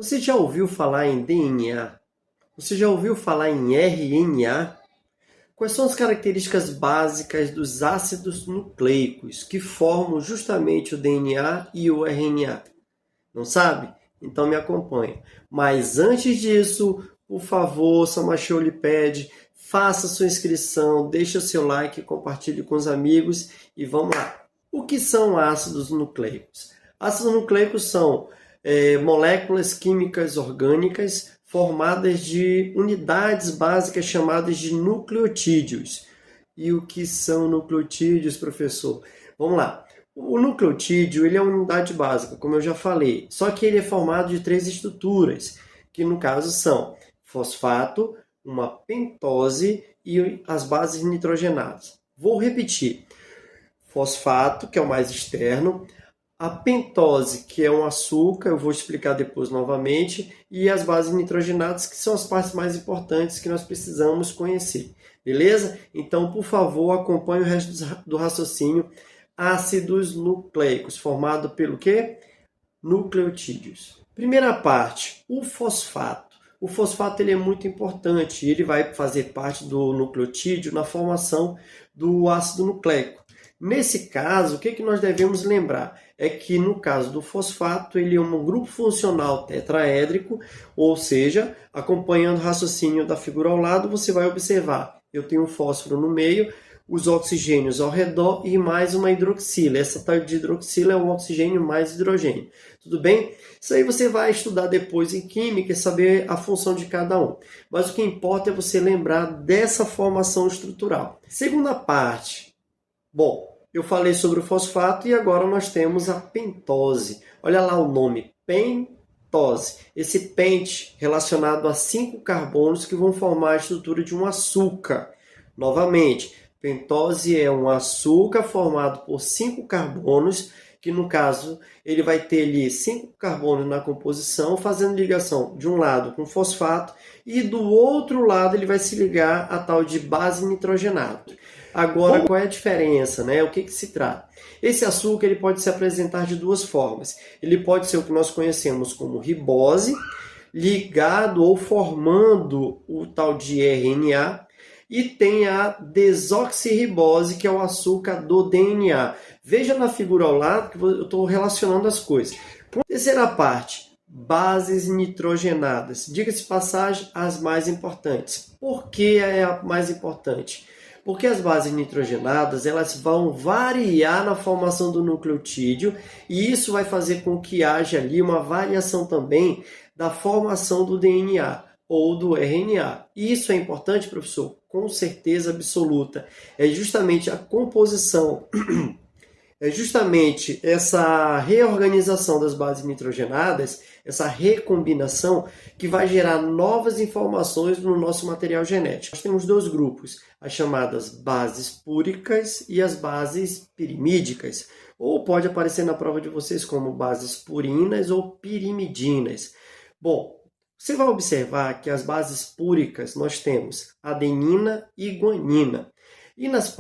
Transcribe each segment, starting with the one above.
Você já ouviu falar em DNA? Você já ouviu falar em RNA? Quais são as características básicas dos ácidos nucleicos que formam justamente o DNA e o RNA? Não sabe? Então me acompanha. Mas antes disso, por favor, Samacholi pede, faça sua inscrição, deixe o seu like, compartilhe com os amigos e vamos lá. O que são ácidos nucleicos? Ácidos nucleicos são moléculas químicas orgânicas formadas de unidades básicas chamadas de nucleotídeos. E o que são nucleotídeos, professor? Vamos lá. O nucleotídeo ele é uma unidade básica, como eu já falei, só que ele é formado de três estruturas, que no caso são fosfato, uma pentose e as bases nitrogenadas. Vou repetir. Fosfato, que é o mais externo, a pentose, que é um açúcar, eu vou explicar depois novamente, e as bases nitrogenadas, que são as partes mais importantes que nós precisamos conhecer. Beleza? Então, por favor, acompanhe o resto do raciocínio. Ácidos nucleicos, formado pelo quê? Nucleotídeos. Primeira parte, o fosfato. O fosfato ele é muito importante, ele vai fazer parte do nucleotídeo na formação do ácido nucleico. Nesse caso, o que nós devemos lembrar? É que no caso do fosfato, ele é um grupo funcional tetraédrico, ou seja, acompanhando o raciocínio da figura ao lado, você vai observar, eu tenho um fósforo no meio, os oxigênios ao redor e mais uma hidroxila. Essa tal de hidroxila é um oxigênio mais hidrogênio. Tudo bem? Isso aí você vai estudar depois em química e saber a função de cada um. Mas o que importa é você lembrar dessa formação estrutural. Segunda parte. Bom, eu falei sobre o fosfato e agora nós temos a pentose. Olha lá o nome, pentose. Esse pente relacionado a 5 carbonos que vão formar a estrutura de um açúcar. Novamente, pentose é um açúcar formado por 5 carbonos, que no caso ele vai ter ali 5 carbonos na composição, fazendo ligação de um lado com fosfato e do outro lado ele vai se ligar a tal de base nitrogenada. Agora, qual é a diferença, né? O que se trata? Esse açúcar ele pode se apresentar de duas formas. Ele pode ser o que nós conhecemos como ribose, ligado ou formando o tal de RNA, e tem a desoxirribose, que é o açúcar do DNA. Veja na figura ao lado que eu estou relacionando as coisas. Terceira parte, bases nitrogenadas. Diga-se de passagem, as mais importantes. Por que é a mais importante? Porque as bases nitrogenadas elas vão variar na formação do nucleotídeo e isso vai fazer com que haja ali uma variação também da formação do DNA ou do RNA. E isso é importante, professor? Com certeza absoluta. É justamente a composição, é justamente essa reorganização das bases nitrogenadas, essa recombinação, que vai gerar novas informações no nosso material genético. Nós temos dois grupos, as chamadas bases púricas e as bases pirimídicas, ou pode aparecer na prova de vocês como bases purinas ou pirimidinas. Bom, você vai observar que as bases púricas nós temos adenina e guanina. E nas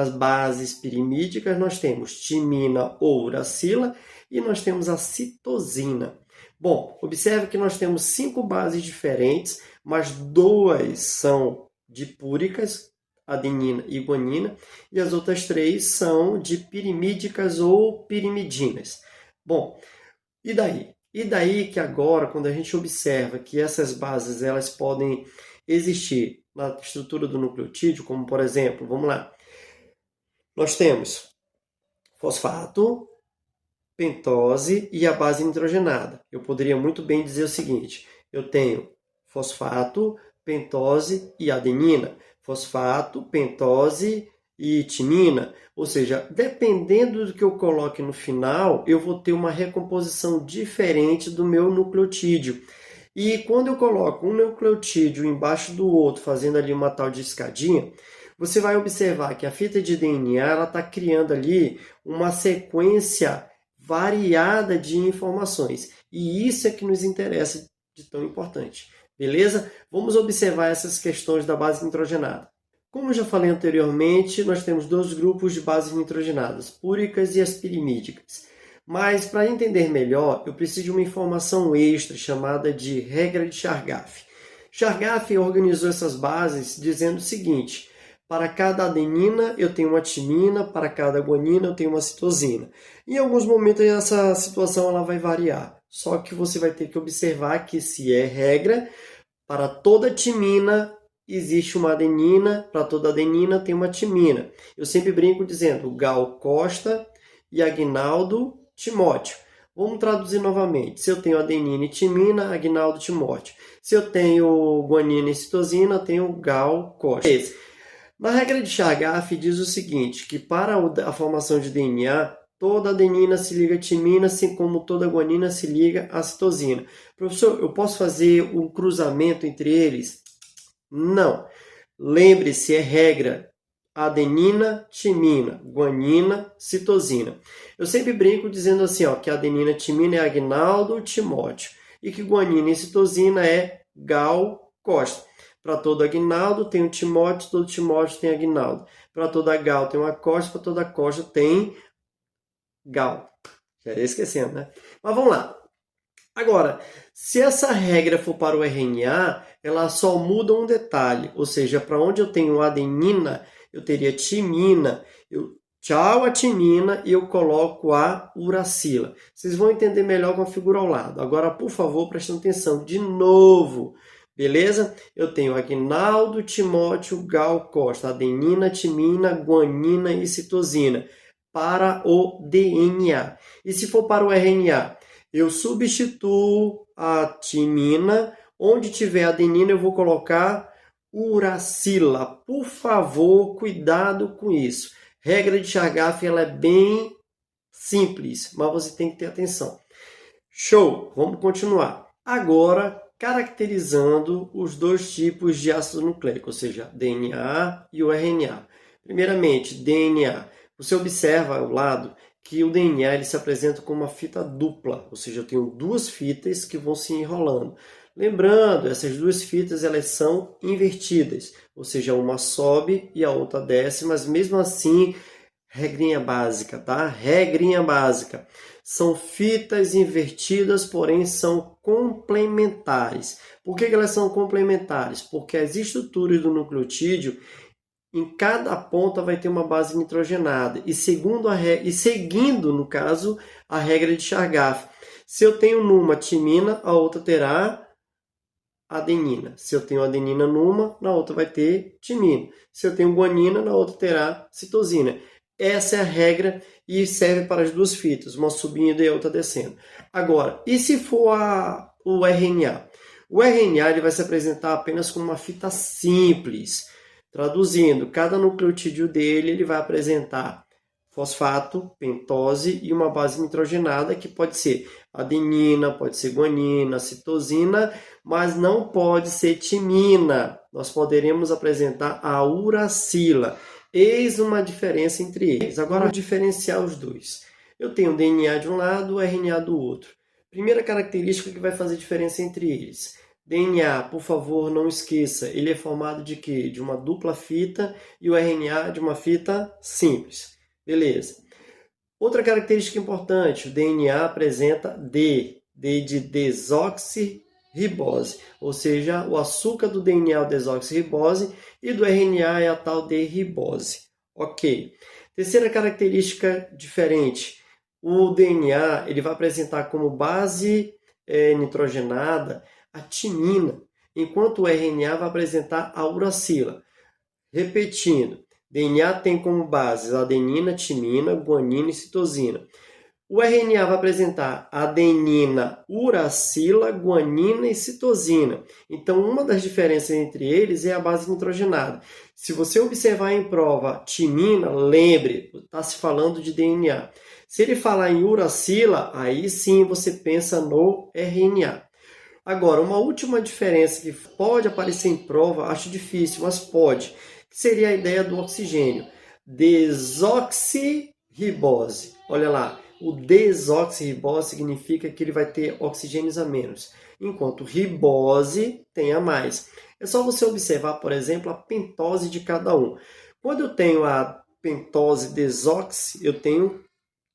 bases pirimídicas nós temos timina ou uracila e nós temos a citosina. Bom, observe que nós temos 5 bases diferentes, mas 2 são dipúricas, adenina e guanina, e as outras 3 são de pirimídicas ou pirimidinas. Bom, e daí? E daí que agora, quando a gente observa que essas bases elas podem existir na estrutura do nucleotídeo, como por exemplo, vamos lá, nós temos fosfato, pentose e a base nitrogenada. Eu poderia muito bem dizer o seguinte, eu tenho fosfato, pentose e adenina, fosfato, pentose e timina, ou seja, dependendo do que eu coloque no final, eu vou ter uma recomposição diferente do meu nucleotídeo. E quando eu coloco um nucleotídeo embaixo do outro, fazendo ali uma tal de escadinha, você vai observar que a fita de DNA está criando ali uma sequência variada de informações. E isso é que nos interessa de tão importante. Beleza? Vamos observar essas questões da base nitrogenada. Como eu já falei anteriormente, nós temos dois grupos de bases nitrogenadas, púricas e as pirimídicas. Mas para entender melhor, eu preciso de uma informação extra chamada de regra de Chargaff. Chargaff organizou essas bases dizendo o seguinte: para cada adenina eu tenho uma timina, para cada guanina eu tenho uma citosina. Em alguns momentos essa situação ela vai variar, só que você vai ter que observar que se é regra, para toda timina existe uma adenina, para toda adenina tem uma timina. Eu sempre brinco dizendo Gal Costa e Aguinaldo Timóteo. Vamos traduzir novamente. Se eu tenho adenina e timina, Aguinaldo Timóteo. Se eu tenho guanina e citosina, eu tenho Gal Costa. Na regra de Chargaff diz o seguinte, que para a formação de DNA, toda adenina se liga à timina, assim como toda guanina se liga à citosina. Professor, eu posso fazer um cruzamento entre eles? Não. Lembre-se, é regra. Adenina, timina, guanina, citosina. Eu sempre brinco dizendo assim, ó, que adenina, timina é Aguinaldo, Timóteo. E que guanina e citosina é Gal, Costa. Para todo Aguinaldo tem um Timóteo, todo Timóteo tem Aguinaldo. Para toda Gal tem uma Costa, para toda Costa tem Gal. Já ia esquecendo, né? Mas vamos lá. Agora, se essa regra for para o RNA, ela só muda um detalhe. Ou seja, para onde eu tenho adenina, eu teria timina. Tchau a timina e eu coloco a uracila. Vocês vão entender melhor com a figura ao lado. Agora, por favor, prestem atenção de novo. Beleza? Eu tenho Aguinaldo, Timóteo, Gal, Costa, adenina, timina, guanina e citosina para o DNA. E se for para o RNA, eu substituo a timina, onde tiver adenina eu vou colocar uracila. Por favor, cuidado com isso. Regra de Chargaff ela é bem simples, mas você tem que ter atenção. Show! Vamos continuar. Agora, caracterizando os dois tipos de ácido nucleico, ou seja, DNA e o RNA. Primeiramente, DNA. Você observa ao lado que o DNA ele se apresenta como uma fita dupla, ou seja, eu tenho duas fitas que vão se enrolando. Lembrando, essas duas fitas elas são invertidas, ou seja, uma sobe e a outra desce, mas mesmo assim, regrinha básica, tá? Regrinha básica. São fitas invertidas, porém são complementares. Por que elas são complementares? Porque as estruturas do nucleotídeo, em cada ponta vai ter uma base nitrogenada. E seguindo, no caso, a regra de Chargaff. Se eu tenho numa timina, a outra terá adenina. Se eu tenho adenina numa, na outra vai ter timina. Se eu tenho guanina, na outra terá citosina. Essa é a regra e serve para as duas fitas, uma subindo e a outra descendo. Agora, e se for o RNA? O RNA ele vai se apresentar apenas como uma fita simples. Traduzindo, cada nucleotídeo dele ele vai apresentar fosfato, pentose e uma base nitrogenada que pode ser adenina, pode ser guanina, citosina, mas não pode ser timina. Nós poderemos apresentar a uracila. Eis uma diferença entre eles. Agora, vou diferenciar os dois. Eu tenho o DNA de um lado, o RNA do outro. Primeira característica que vai fazer diferença entre eles. DNA, por favor, não esqueça, ele é formado de quê? De uma dupla fita e o RNA de uma fita simples. Beleza. Outra característica importante, o DNA apresenta D de desoxirribose, ou seja, o açúcar do DNA é o desoxirribose e do RNA é a tal D-ribose. Ok. Terceira característica diferente, o DNA ele vai apresentar como base nitrogenada a timina, enquanto o RNA vai apresentar a uracila. Repetindo, DNA tem como bases adenina, timina, guanina e citosina. O RNA vai apresentar adenina, uracila, guanina e citosina. Então, uma das diferenças entre eles é a base nitrogenada. Se você observar em prova timina, lembre, está se falando de DNA. Se ele falar em uracila, aí sim você pensa no RNA. Agora, uma última diferença que pode aparecer em prova, acho difícil, mas pode, que seria a ideia do oxigênio. Desoxirribose. Olha lá, o desoxirribose significa que ele vai ter oxigênios a menos, enquanto ribose tem a mais. É só você observar, por exemplo, a pentose de cada um. Quando eu tenho a pentose desoxi, eu tenho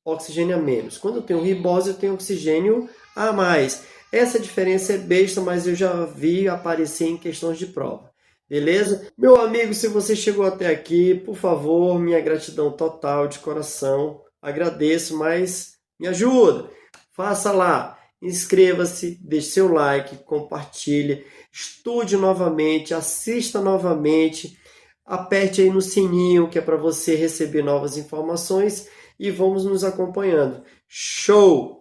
oxigênio a menos. Quando eu tenho ribose, eu tenho oxigênio a mais. Essa diferença é besta, mas eu já vi aparecer em questões de prova. Beleza? Meu amigo, se você chegou até aqui, por favor, minha gratidão total de coração. Agradeço, mas me ajuda. Faça lá. Inscreva-se, deixe seu like, compartilhe, estude novamente, assista novamente, aperte aí no sininho que é para você receber novas informações e vamos nos acompanhando. Show!